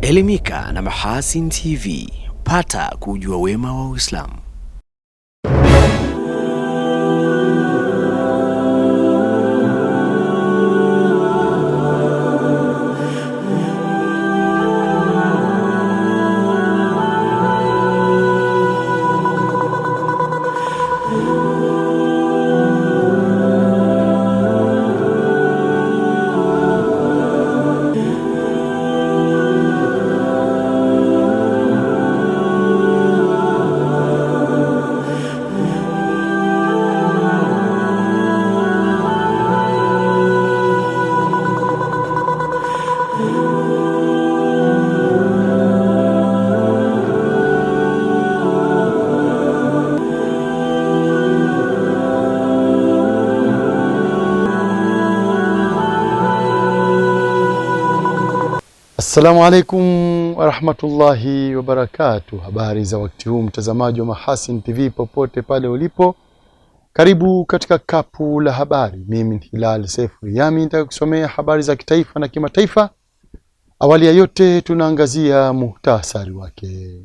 Elimika na Mahasin TV, pata kujua wema wa Uislamu. Assalamu alaikum wa rahmatullahi wa barakatuh. Habari za wakati huu mtazamaji wa Mahasin TV popote pale ulipo. Karibu katika kapu la habari. Mimi ni Hilal Sefu Yami, nitakusomea habari za kitaifa na kimataifa. Awali ya yote tunaangazia muhtasari wake.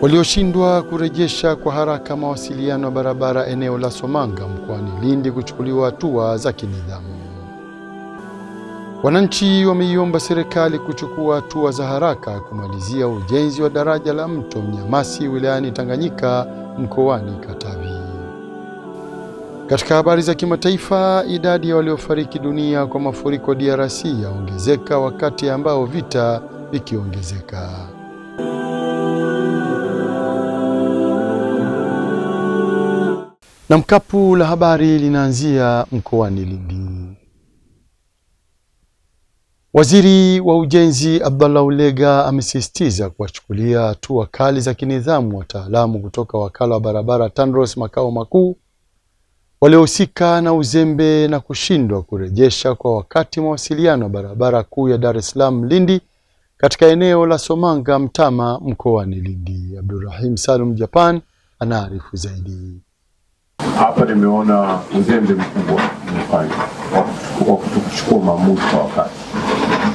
Walioshindwa kurejesha kwa haraka mawasiliano ya barabara eneo la Somanga mkoani Lindi kuchukuliwa hatua za kinidhamu. Wananchi wameiomba serikali kuchukua hatua za haraka kumalizia ujenzi wa daraja la mto Mnyamasi wilayani Tanganyika mkoani Katavi. Katika habari za kimataifa, idadi ya waliofariki dunia kwa mafuriko DRC yaongezeka wakati ambao vita vikiongezeka. Na mkapu la habari linaanzia mkoani Lindi. Waziri wa Ujenzi Abdallah Ulega amesisitiza kuwachukulia hatua kali za kinidhamu wataalamu kutoka wakala wa barabara TANROADS makao makuu waliohusika na uzembe na kushindwa kurejesha kwa wakati mawasiliano ya barabara kuu ya Dar es Salaam Lindi katika eneo la Somanga Mtama mkoani Lindi. Abdurrahim Salum Japan anaarifu zaidi. Hapa nimeona uzembe mkubwa umefanywa wa kuchukua maamuzi kwa wakati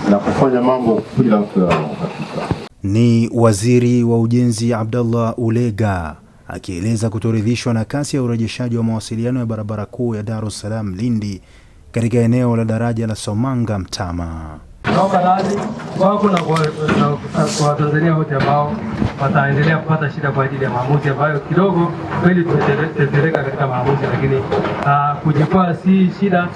na kufanya mambo bila kuhakika. Ni Waziri wa Ujenzi Abdallah Ulega akieleza kutoridhishwa na kasi ya urejeshaji wa mawasiliano ya barabara kuu ya Dar es Salaam Lindi katika eneo la daraja la Somanga Mtama. Naomba radhi kwako na kwa Tanzania wote ambao wataendelea kupata shida kwa ajili ya maamuzi ambayo kidogo kweli tumetereka katika maamuzi, lakini kujikwaa si shida.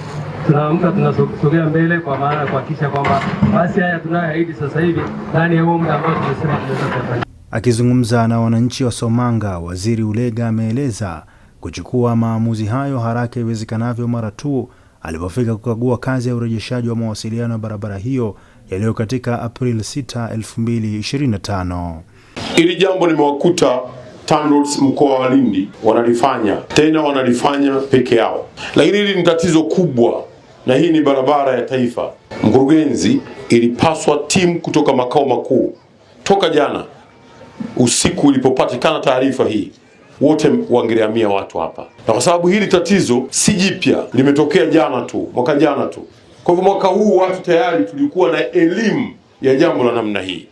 Tunaamka tunasogea mbele kwa maana ya kuhakikisha kwamba basi haya tunayoahidi sasa hivi ndani ya huo muda ambao tumesema tunaweza kufanya. Akizungumza na wananchi wa Somanga, Waziri Ulega ameeleza kuchukua maamuzi hayo haraka iwezekanavyo mara tu alipofika kukagua kazi ya urejeshaji wa mawasiliano ya barabara hiyo yaliyo katika April 6, 2025. Hili jambo limewakuta TANROADS mkoa wa Lindi wanalifanya peke yao. Lakini hili ni tatizo kubwa na hii ni barabara ya taifa. Mkurugenzi, ilipaswa timu kutoka makao makuu toka jana usiku ilipopatikana taarifa hii wote wangelihamia watu hapa. Na kwa sababu hili tatizo si jipya, limetokea mwaka jana tu. Kwa hivyo mwaka huu watu tayari tulikuwa na elimu ya jambo la namna hii.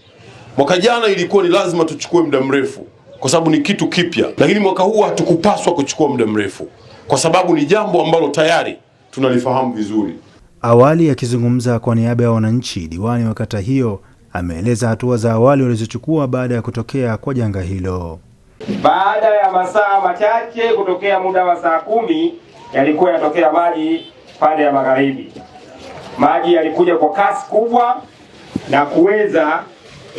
Mwaka jana ilikuwa ni lazima tuchukue muda mrefu kwa sababu ni kitu kipya, lakini mwaka huu hatukupaswa kuchukua muda mrefu kwa sababu ni jambo ambalo tayari tunalifahamu vizuri. Awali akizungumza kwa niaba ya wananchi, diwani wa kata hiyo ameeleza hatua za awali walizochukua baada ya kutokea kwa janga hilo. Baada ya masaa machache kutokea muda wa saa 10 yalikuwa yanatokea maji pande ya magharibi. Maji yalikuja kwa kasi kubwa na kuweza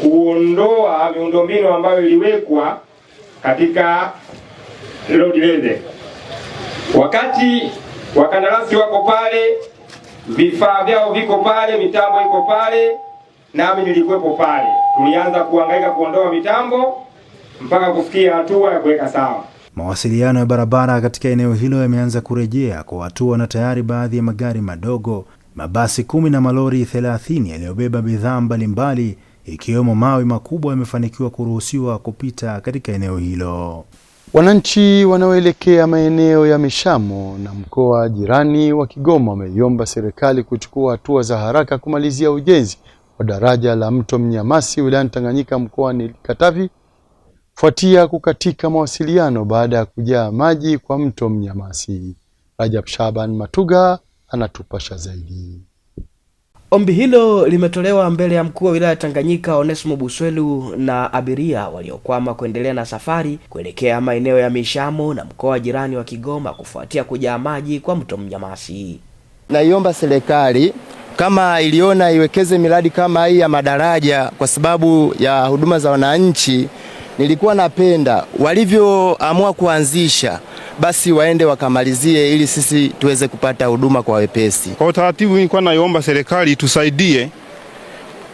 kuondoa miundombinu ambayo iliwekwa katika roadway. Wakati wakandarasi wako pale, vifaa vyao viko pale, mitambo iko pale, nami nilikuwepo pale. Tulianza kuhangaika kuondoa mitambo mpaka kufikia hatua ya kuweka sawa. Mawasiliano ya barabara katika eneo hilo yameanza kurejea kwa hatua na tayari baadhi ya magari madogo, mabasi 10 na malori 30 yaliyobeba bidhaa mbalimbali ikiwemo mawe makubwa yamefanikiwa kuruhusiwa kupita katika eneo hilo. Wananchi wanaoelekea maeneo ya Mishamo na mkoa jirani wa Kigoma wameiomba serikali kuchukua hatua za haraka kumalizia ujenzi wa daraja la mto Mnyamasi wilayani Tanganyika mkoani Katavi kufuatia kukatika mawasiliano baada ya kujaa maji kwa mto Mnyamasi. Rajab Shaban Matuga anatupasha zaidi. Ombi hilo limetolewa mbele ya mkuu wa wilaya Tanganyika Onesmo Buswelu na abiria waliokwama kuendelea na safari kuelekea maeneo ya Mishamo na mkoa jirani wa Kigoma kufuatia kujaa maji kwa mto Mnyamasi. Naiomba serikali kama iliona iwekeze miradi kama hii ya madaraja kwa sababu ya huduma za wananchi. Nilikuwa napenda walivyoamua kuanzisha basi waende wakamalizie ili sisi tuweze kupata huduma kwa wepesi. Kwa utaratibu nilikuwa naiomba serikali tusaidie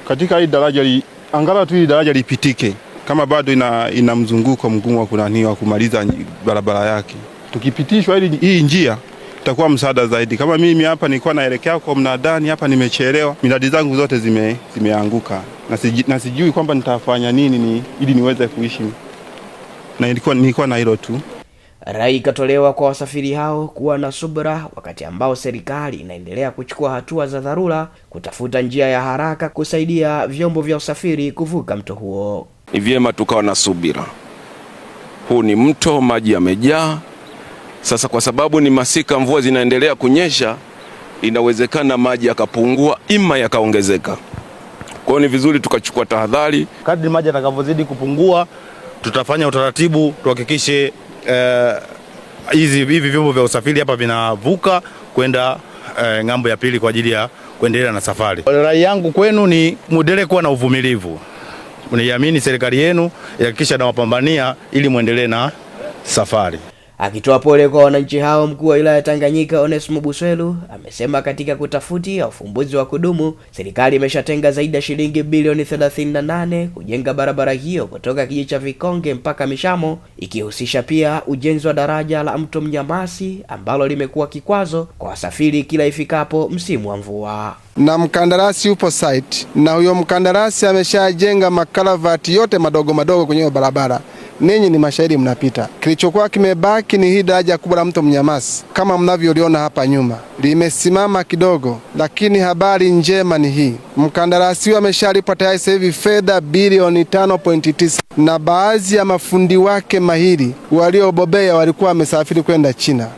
katika hii daraja, angalau tu hii daraja lipitike kama bado ina mzunguko mgumu wa kunaniwa kumaliza barabara yake. Tukipitishwa hii njia itakuwa msaada zaidi. Kama mimi hapa nilikuwa naelekea kwa mnadani hapa nimechelewa, miradi zangu zote zimeanguka. Na sijui kwamba nitafanya nini ili niweze kuishi. Na nilikuwa na hilo tu. Rai ikatolewa kwa wasafiri hao kuwa na subira wakati ambao serikali inaendelea kuchukua hatua za dharura kutafuta njia ya haraka kusaidia vyombo vya usafiri kuvuka mto huo. Ni vyema tukawa na subira. Huu ni mto, maji yamejaa. Sasa kwa sababu ni masika, mvua zinaendelea kunyesha, inawezekana maji yakapungua ima yakaongezeka. Kwa hiyo ni vizuri tukachukua tahadhari. Kadri maji yatakavyozidi kupungua, tutafanya utaratibu tuhakikishe hivi vyombo vya usafiri hapa vinavuka kwenda ngambo ya pili kwa ajili ya kuendelea na safari. Rai yangu kwenu ni muendelee kuwa na uvumilivu. Mniamini serikali yenu ihakikisha na wapambania ili muendelee na safari. Akitoa pole kwa wananchi hao, mkuu wa wilaya Tanganyika Onesmo Buswelu amesema katika kutafutia ufumbuzi wa kudumu, serikali imeshatenga zaidi ya shilingi bilioni 38 kujenga barabara hiyo kutoka kijiji cha Vikonge mpaka Mishamo, ikihusisha pia ujenzi wa daraja la mto Mnyamasi ambalo limekuwa kikwazo kwa wasafiri kila ifikapo msimu wa mvua. Na mkandarasi upo site, na huyo mkandarasi ameshajenga makaravati yote madogo madogo kwenye barabara. Ninyi ni mashahidi mnapita. Kilichokuwa kimebaki ni hii daraja kubwa la mto Mnyamasi. Kama mnavyoliona hapa nyuma, limesimama kidogo, lakini habari njema ni hii. Mkandarasi ameshalipwa tayari sasa hivi fedha bilioni 5.9 na baadhi ya mafundi wake mahiri waliobobea walikuwa wamesafiri kwenda China.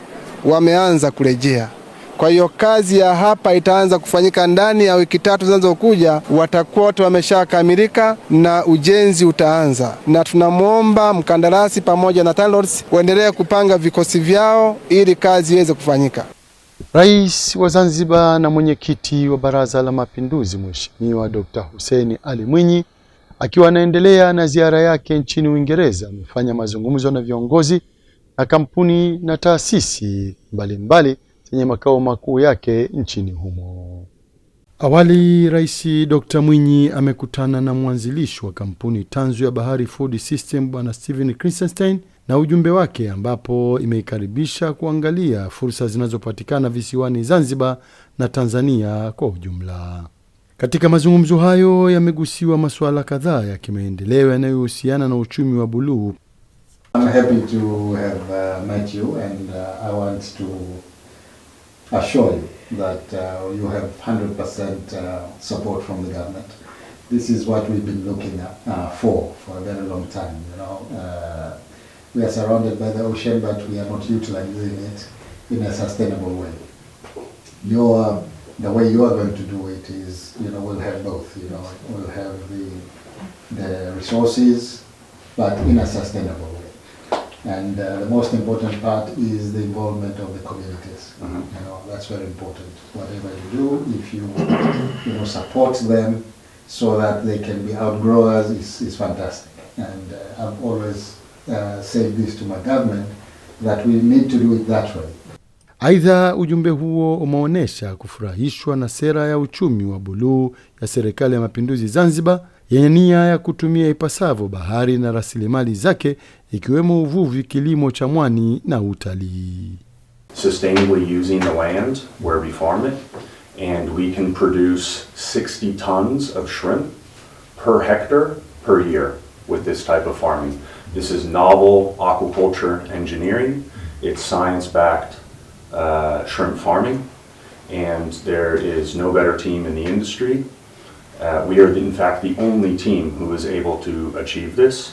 Wameanza kurejea. Kwa hiyo kazi ya hapa itaanza kufanyika ndani ya wiki 3 zinazokuja. Watakuwa wote wameshakamilika na ujenzi utaanza. Na tunamwomba mkandarasi pamoja na TANROADS waendelee kupanga vikosi vyao ili kazi iweze kufanyika. Rais wa Zanzibar na mwenyekiti wa Baraza la Mapinduzi Mheshimiwa Dr. Hussein Ali Mwinyi akiwa anaendelea na ziara yake nchini Uingereza amefanya mazungumzo na viongozi na kampuni na taasisi mbalimbali zenye makao makuu yake nchini humo. Awali Rais Dr. Mwinyi amekutana na mwanzilishi wa kampuni tanzu ya Bahari Food System Bwana Steven Christenstein na ujumbe wake, ambapo imeikaribisha kuangalia fursa zinazopatikana visiwani Zanzibar na Tanzania kwa ujumla. Katika mazungumzo hayo yamegusiwa masuala kadhaa ya kimaendeleo yanayohusiana na uchumi wa buluu. I'm happy to have met you and I want to assure you that you have 100% support from the government. This is what we've been looking for a very long time. You know, we are surrounded by the ocean, but we are not utilizing it in a sustainable way. The way you are going to do it is, you know, we'll have both. You know, we'll have the resources, but in a sustainable way. And the most important part is the involvement of the communities. You know, that's very important. Whatever you do, if you support them so that they can be outgrowers, is fantastic. And I've always said this to my government, that we need to do it that way. Aidha, ujumbe huo umeonesha kufurahishwa na sera ya uchumi wa buluu ya Serikali ya Mapinduzi Zanzibar yenye nia ya kutumia ipasavyo bahari na rasilimali zake ikiwemo uvuvi, kilimo cha mwani na utalii. Sustainably using the land where we farm it, and we can produce 60 tons of shrimp per hectare per year with this type of farming. This is novel aquaculture engineering. It's science-backed shrimp farming, and there is no better team in the industry We are in fact the only team who is able to achieve this.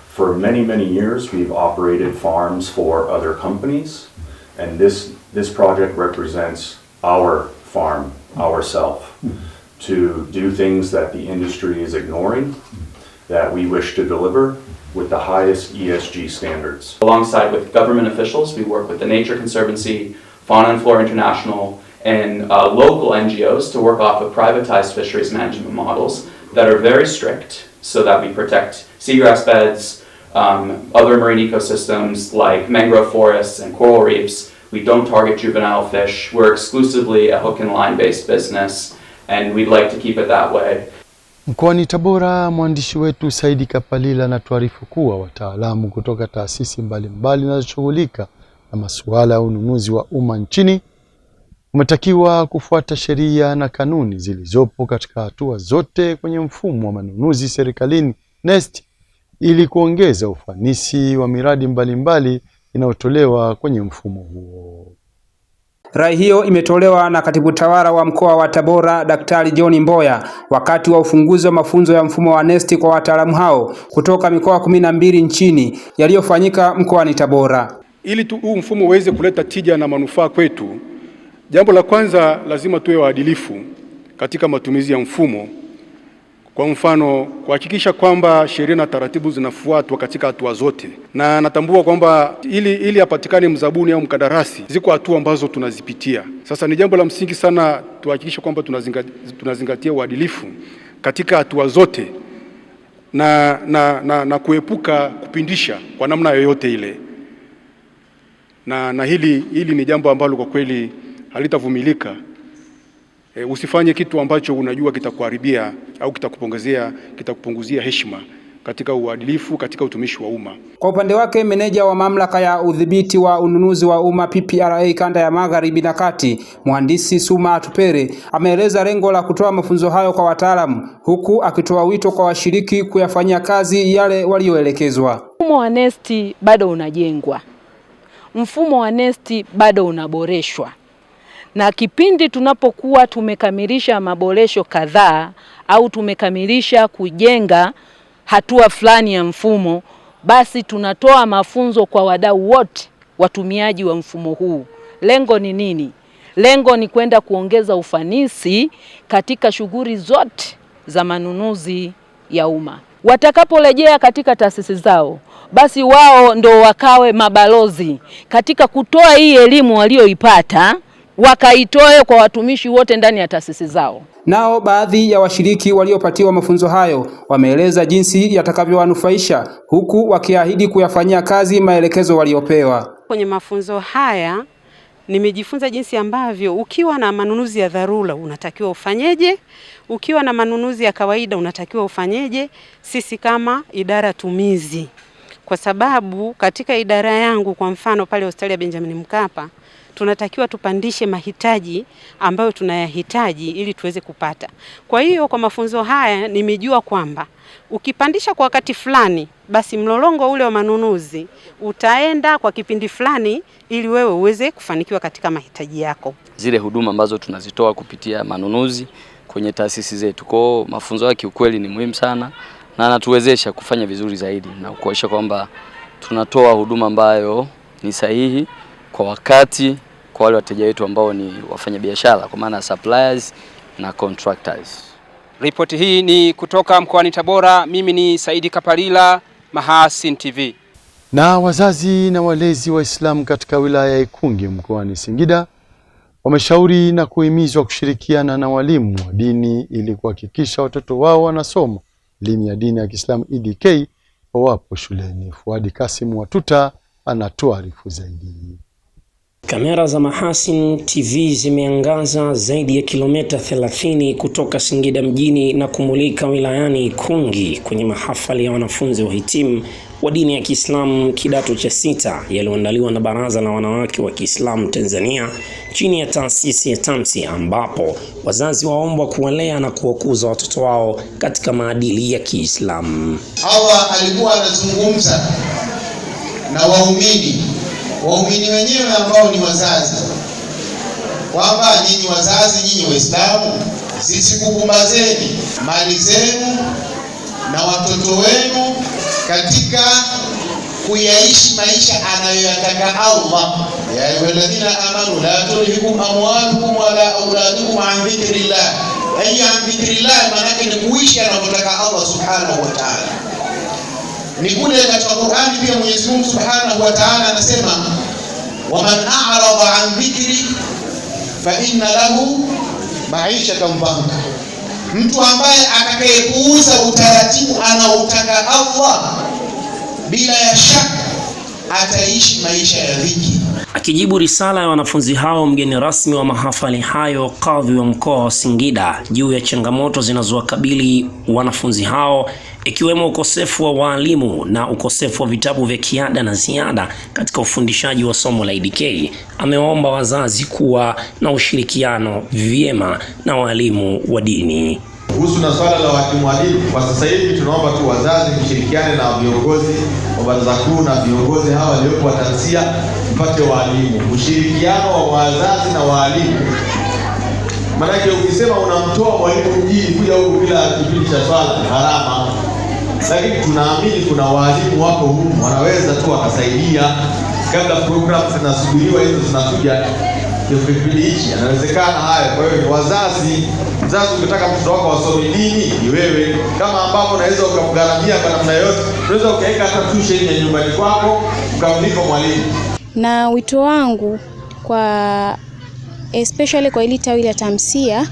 For many, many years we've operated farms for other companies, and this project represents our farm, ourselves, to do things that the industry is ignoring, that we wish to deliver with the highest ESG standards. Alongside with government officials, we work with the Nature Conservancy, Fauna and Flora International, and local NGOs to work off of privatized fisheries management models that are very strict so that we protect seagrass beds, other marine ecosystems like mangrove forests and coral reefs. We don't target juvenile fish. We're exclusively a hook and line based business, and we'd like to keep it that way. Mkoani Tabora, mwandishi wetu Saidi Kapalila anatuarifu kuwa wataalamu kutoka taasisi mbalimbali zinazoshughulika na masuala ya ununuzi wa umma nchini umetakiwa kufuata sheria na kanuni zilizopo katika hatua zote kwenye mfumo wa manunuzi serikalini NeST ili kuongeza ufanisi wa miradi mbalimbali inayotolewa kwenye mfumo huo. Rai hiyo imetolewa na Katibu Tawala wa Mkoa wa Tabora Daktari John Mboya wakati wa ufunguzi wa mafunzo ya mfumo wa NeST kwa wataalamu hao kutoka mikoa 12 nchini yaliyofanyika mkoani Tabora. Ili huu mfumo uweze kuleta tija na manufaa kwetu, jambo la kwanza lazima tuwe waadilifu katika matumizi ya mfumo. Kwa mfano, kuhakikisha kwamba sheria na taratibu zinafuatwa katika hatua zote. Na natambua kwamba ili apatikane mzabuni au mkandarasi, ziko hatua ambazo tunazipitia. Sasa ni jambo la msingi sana tuhakikisha kwamba tunazingatia uadilifu katika hatua zote na kuepuka kupindisha kwa namna yoyote ile. Na hili ni jambo ambalo kwa kweli halitavumilika. Usifanye kitu ambacho unajua kitakuharibia au kitakupunguzia heshima katika uadilifu katika utumishi wa umma. Kwa upande wake, meneja wa mamlaka ya udhibiti wa ununuzi wa umma PPRA kanda ya Magharibi na Kati, Mhandisi Suma Atupere, ameeleza lengo la kutoa mafunzo hayo kwa wataalamu, huku akitoa wito kwa washiriki kuyafanyia kazi yale walioelekezwa. Mfumo wa NeST bado unajengwa. Mfumo wa NeST bado unaboreshwa. Na kipindi tunapokuwa tumekamilisha maboresho kadhaa au tumekamilisha kujenga hatua fulani ya mfumo, basi tunatoa mafunzo kwa wadau wote watumiaji wa mfumo huu. Lengo ni nini? Lengo ni kwenda kuongeza ufanisi katika shughuli zote za manunuzi ya umma. Watakaporejea katika taasisi zao, basi wao ndo wakawe mabalozi katika kutoa hii elimu walioipata, wakaitoe kwa watumishi wote ndani ya taasisi zao. Nao baadhi ya washiriki waliopatiwa mafunzo hayo wameeleza jinsi yatakavyowanufaisha, huku wakiahidi kuyafanyia kazi maelekezo waliopewa. Kwenye mafunzo haya nimejifunza jinsi ambavyo ukiwa na manunuzi ya dharura unatakiwa ufanyeje, ukiwa na manunuzi ya kawaida unatakiwa ufanyeje, sisi kama idara tumizi. Kwa sababu katika idara yangu, kwa mfano pale hospitali ya Benjamin Mkapa, tunatakiwa tupandishe mahitaji ambayo tunayahitaji ili tuweze kupata. Kwa hiyo kwa mafunzo haya nimejua kwamba ukipandisha kwa wakati fulani, basi mlolongo ule wa manunuzi utaenda kwa kipindi fulani ili wewe uweze kufanikiwa katika mahitaji yako. Zile huduma ambazo tunazitoa kupitia manunuzi kwenye taasisi zetu. Kwa mafunzo yake ukweli ni muhimu sana na anatuwezesha kufanya vizuri zaidi na kuhakikisha kwamba tunatoa huduma ambayo ni sahihi kwa wakati kwa wale wateja wetu ambao ni wafanyabiashara, kwa maana suppliers na contractors. Ripoti hii ni kutoka mkoani Tabora. Mimi ni Saidi Kapalila, Mahasin TV. Na wazazi na walezi wa Islam katika wilaya ya Ikungi mkoani Singida wameshauri na kuhimizwa kushirikiana na walimu wa dini ili kuhakikisha watoto wao wanasoma elimu ya dini ya Kiislamu EDK wapo shuleni. Fuadi Kasim Watuta anatuarifu zaidi. Kamera za Mahasin TV zimeangaza zaidi ya kilomita 30 kutoka Singida mjini na kumulika wilayani Ikungi kwenye mahafali ya wanafunzi wahitimu wa dini ya Kiislamu kidato cha 6 yaliyoandaliwa na Baraza la Wanawake wa Kiislamu Tanzania chini ya taasisi ya TAMSI, ambapo wazazi waombwa kuwalea na kuwakuza watoto wao katika maadili ya Kiislamu. Allah alikuwa anazungumza na waumini wenyewe ambao ni wazazi, kwamba nyinyi wazazi, nyinyi Waislamu, zisikupumbazeni mali zenu na watoto wenu katika kuyaishi maisha anayoyataka Allah. Ya ayyuhalladhina amanu la tulhikum amwalukum wala auladukum an dhikrillah. An dhikrillah maana ni kuishi anavyotaka Allah subhanahu wa ta'ala. Ni kule katika Qur'ani pia Mwenyezi Mungu subhanahu wa ta'ala anasema waman a'rada an dhikri fa inna lahu ma'ishatan dhanka. Mtu ambaye atakayepuuza utaratibu anaotaka Allah, bila ya shaka ataishi maisha ya dhiki. Akijibu risala ya wanafunzi hao, mgeni rasmi wa mahafali hayo, kadhi wa mkoa wa Singida, juu ya changamoto zinazowakabili wanafunzi hao ikiwemo ukosefu wa walimu na ukosefu wa vitabu vya kiada na ziada katika ufundishaji wa somo la IDK, amewaomba wazazi kuwa na ushirikiano vyema na walimu wa dini. Kuhusu na swala la walimu wa dini, kwa sasa hivi tunaomba tu wazazi kushirikiane na viongozi wa baraza kuu na viongozi hawa waliopo wa tansia, mpate walimu. Ushirikiano wa wazazi na walimu, maana ukisema unamtoa mwalimu mjini kuja huku bila kipindi cha swala ni harama, lakini tunaamini kuna walimu wako huku wanaweza tu wakasaidia kabla program zinasubiriwa hizo zinakuja kipindi hichi, anawezekana haya. Kwa hiyo ni wazazi, mzazi ukitaka mtoto wako wasome dini ni wewe, kama ambapo unaweza ukamgharamia kwa namna yote, unaweza ukaweka hata tuition ya nyumbani kwako ukamlipa mwalimu. Na wito wangu kwa especially kwa ile tawi la tamsia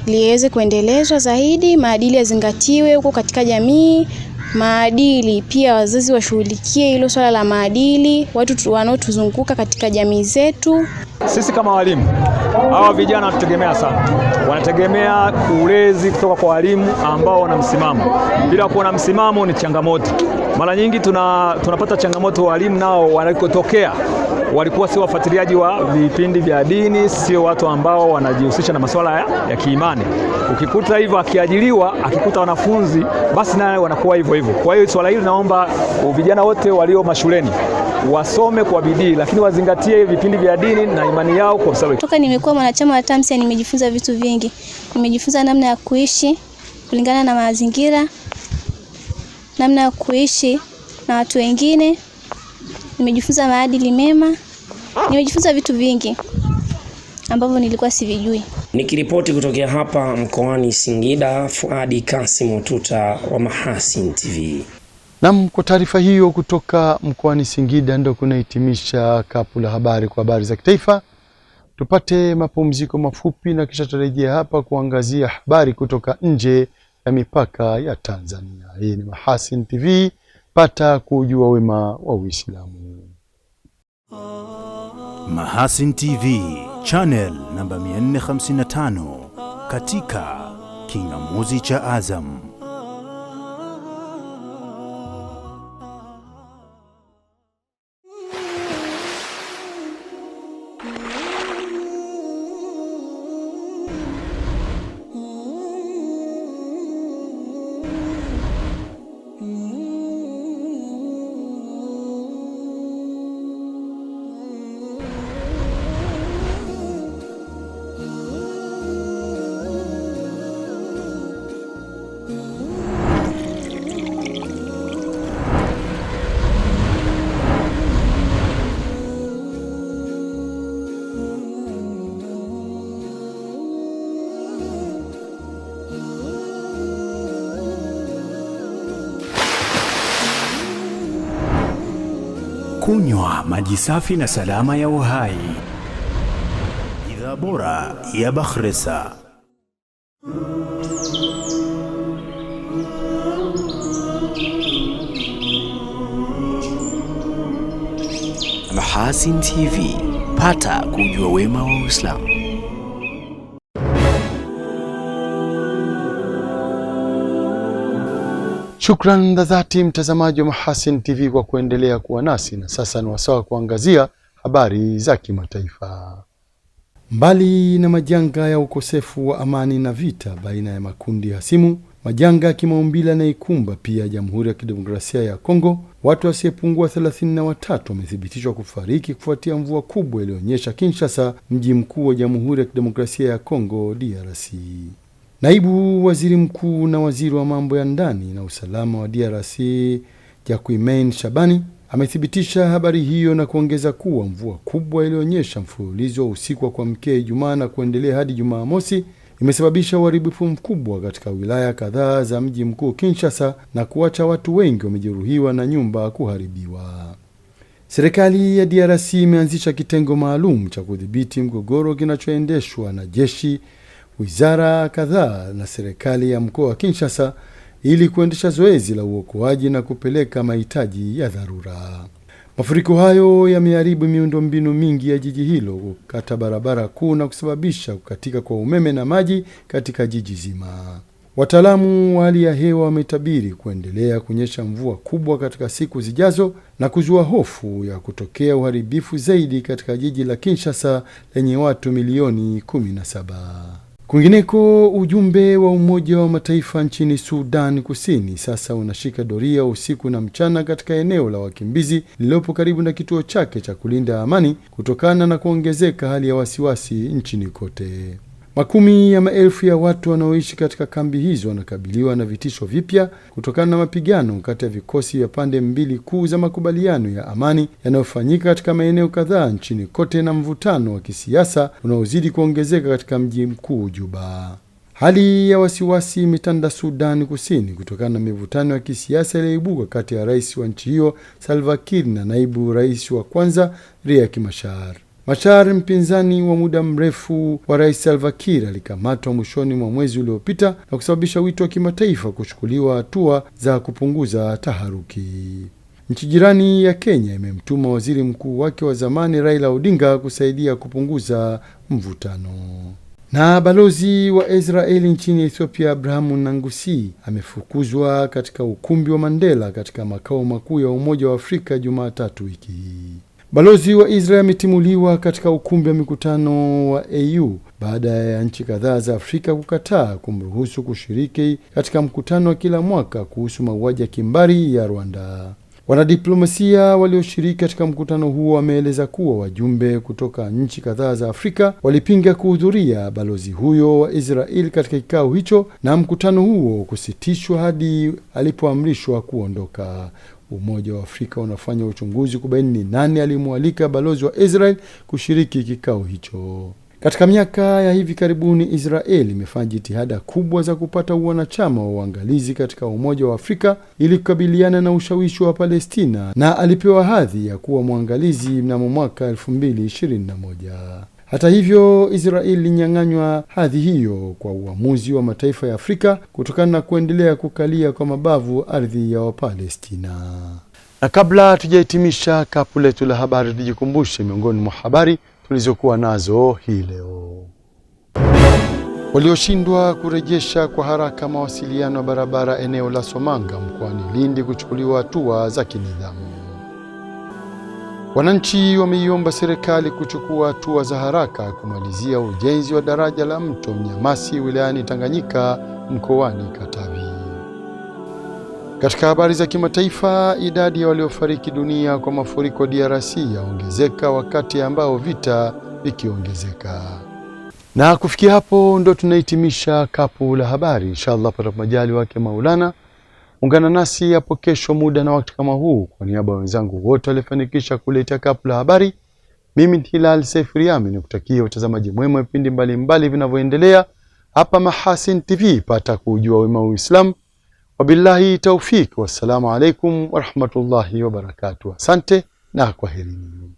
liweze kuendelezwa zaidi, maadili yazingatiwe huko katika jamii. Maadili pia wazazi washughulikie hilo swala la maadili, watu wanaotuzunguka katika jamii zetu. Sisi kama walimu, hawa vijana wanategemea sana. Wanategemea ulezi kutoka kwa walimu ambao wana msimamo. Bila kuwa na msimamo ni changamoto. Mara nyingi tunapata changamoto, walimu nao wanakotokea walikuwa si wafuatiliaji wa vipindi vya dini, sio watu ambao wanajihusisha na masuala ya kiimani. Ukikuta hivyo akiajiriwa, akikuta wanafunzi, basi naye wanakuwa hivyo hivyo. Kwa hiyo swala hili naomba vijana wote walio mashuleni wasome kwa bidii, lakini wazingatie vipindi vya dini na imani yao kwa sababu. Toka nimekuwa mwanachama wa tamsia nimejifunza vitu vingi. Nimejifunza namna ya kuishi kulingana na mazingira, namna ya kuishi na watu wengine. Nimejifunza maadili mema. Nimejifunza vitu vingi ambavyo nilikuwa sivijui. Nikiripoti kutokea hapa mkoani Singida, Fuadi Kasim Tuta wa Mahasin TV. Naam, kwa taarifa hiyo kutoka mkoani Singida ndio kunahitimisha kapu la habari kwa habari za kitaifa. Tupate mapumziko mafupi na kisha turejea hapa kuangazia habari kutoka nje ya mipaka ya Tanzania. Hii ni Mahasin TV, pata kujua wema wa Uislamu. Mahasin TV, channel namba 455 katika kingamuzi cha Azam. Kunywa maji safi na salama ya uhai. Bidhaa bora ya Bakhresa. Mahasin TV, pata kujua wema wa Uislamu. Shukran za dhati mtazamaji wa Mahasin TV kwa kuendelea kuwa nasi, na sasa ni wasaa kuangazia habari za kimataifa. Mbali na majanga ya ukosefu wa amani na vita baina ya makundi hasimu, majanga ya kimaumbile yanaikumba pia Jamhuri ya Kidemokrasia ya Kongo. Watu wasiopungua 33 wamethibitishwa kufariki kufuatia mvua kubwa iliyonyesha Kinshasa, mji mkuu wa Jamhuri ya Kidemokrasia ya Kongo DRC. Naibu Waziri Mkuu na Waziri wa Mambo ya Ndani na Usalama wa DRC, Jacquemain Shabani, amethibitisha habari hiyo na kuongeza kuwa mvua kubwa ilionyesha mfululizo wa usiku wa kuamkia Ijumaa na kuendelea hadi Jumamosi imesababisha uharibifu mkubwa katika wilaya kadhaa za mji mkuu Kinshasa na kuacha watu wengi wamejeruhiwa na nyumba kuharibiwa. Serikali ya DRC imeanzisha kitengo maalum cha kudhibiti mgogoro kinachoendeshwa na jeshi, wizara kadhaa na serikali ya mkoa wa Kinshasa ili kuendesha zoezi la uokoaji na kupeleka mahitaji ya dharura. Mafuriko hayo yameharibu miundombinu mingi ya jiji hilo, kukata barabara kuu na kusababisha kukatika kwa umeme na maji katika jiji zima. Wataalamu wa hali ya hewa wametabiri kuendelea kunyesha mvua kubwa katika siku zijazo na kuzua hofu ya kutokea uharibifu zaidi katika jiji la Kinshasa lenye watu milioni 17. Kwingineko, ujumbe wa Umoja wa Mataifa nchini Sudan Kusini sasa unashika doria usiku na mchana katika eneo la wakimbizi lililopo karibu na kituo chake cha kulinda amani kutokana na kuongezeka hali ya wasiwasi nchini kote. Makumi ya maelfu ya watu wanaoishi katika kambi hizo wanakabiliwa na vitisho vipya kutokana na mapigano kati ya vikosi vya pande mbili kuu za makubaliano ya amani yanayofanyika katika maeneo kadhaa nchini kote na mvutano wa kisiasa unaozidi kuongezeka katika mji mkuu Juba. Hali ya wasiwasi imetanda Sudan Kusini kutokana na mivutano ya kisiasa iliyoibuka kati ya rais wa nchi hiyo Salva Kiir na naibu rais wa kwanza Riek Machar. Machar, mpinzani wa muda mrefu wa Rais Salva Kiir, alikamatwa mwishoni mwa mwezi uliopita na kusababisha wito wa kimataifa kuchukuliwa hatua za kupunguza taharuki. Nchi jirani ya Kenya imemtuma waziri mkuu wake wa zamani Raila Odinga kusaidia kupunguza mvutano. Na balozi wa Israeli nchini Ethiopia Abraham Nangusi amefukuzwa katika ukumbi wa Mandela katika makao makuu ya Umoja wa Afrika Jumatatu wiki hii. Balozi wa Israeli ametimuliwa katika ukumbi wa mikutano wa AU baada ya nchi kadhaa za Afrika kukataa kumruhusu kushiriki katika mkutano wa kila mwaka kuhusu mauaji ya kimbari ya Rwanda. Wanadiplomasia walioshiriki katika mkutano huo wameeleza kuwa wajumbe kutoka nchi kadhaa za Afrika walipinga kuhudhuria balozi huyo wa Israeli katika kikao hicho na mkutano huo kusitishwa hadi alipoamrishwa kuondoka. Umoja wa Afrika unafanya uchunguzi kubaini ni nani alimwalika balozi wa Israel kushiriki kikao hicho. Katika miaka ya hivi karibuni, Israeli imefanya jitihada kubwa za kupata wanachama wa uangalizi katika Umoja wa Afrika ili kukabiliana na ushawishi wa Palestina, na alipewa hadhi ya kuwa mwangalizi mnamo mwaka 2021. Hata hivyo, Israeli ilinyang'anywa hadhi hiyo kwa uamuzi wa mataifa ya Afrika kutokana na kuendelea kukalia kwa mabavu ardhi ya Wapalestina. Na kabla tujahitimisha kapu letu la habari, tujikumbushe miongoni mwa habari tulizokuwa nazo hii leo. Walioshindwa kurejesha kwa haraka mawasiliano ya barabara eneo la Somanga mkoani Lindi kuchukuliwa hatua za kinidhamu. Wananchi wameiomba serikali kuchukua hatua za haraka kumalizia ujenzi wa daraja la mto Mnyamasi wilayani Tanganyika mkoani Katavi. Katika habari za kimataifa, idadi ya waliofariki dunia kwa mafuriko DRC yaongezeka wakati ambao vita vikiongezeka. Na kufikia hapo ndo tunahitimisha kapu la habari. Inshallah pata majali wake Maulana. Ungana nasi hapo kesho muda na wakati kama huu. Kwa niaba ya wenzangu wote walifanikisha kuleta kapu la habari, mimi ni Hilal Saif Riyami, nikutakia utazamaji mwema vipindi mbalimbali vinavyoendelea hapa Mahasin TV. Pata kujua wema wa Uislamu. Wabillahi tawfik. Wassalamu alaikum warahmatullahi wabarakatuh. Asante na kwaherini.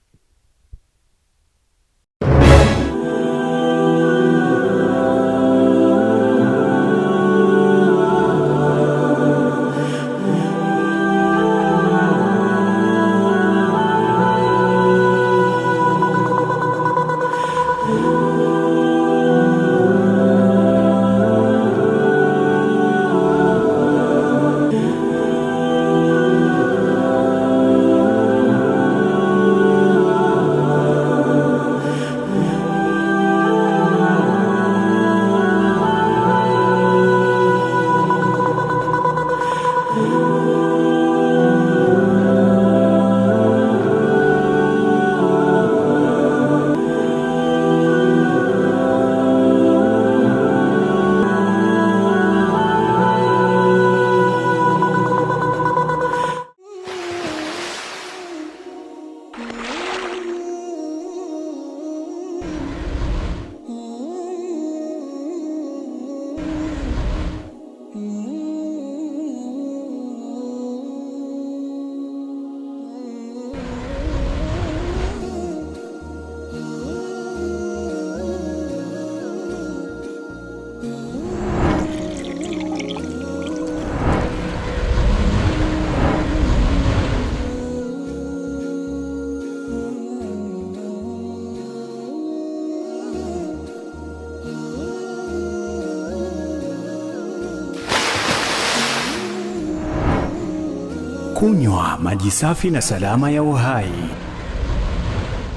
Kunywa maji safi na salama ya uhai.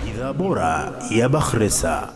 Bidhaa bora ya Bakhresa.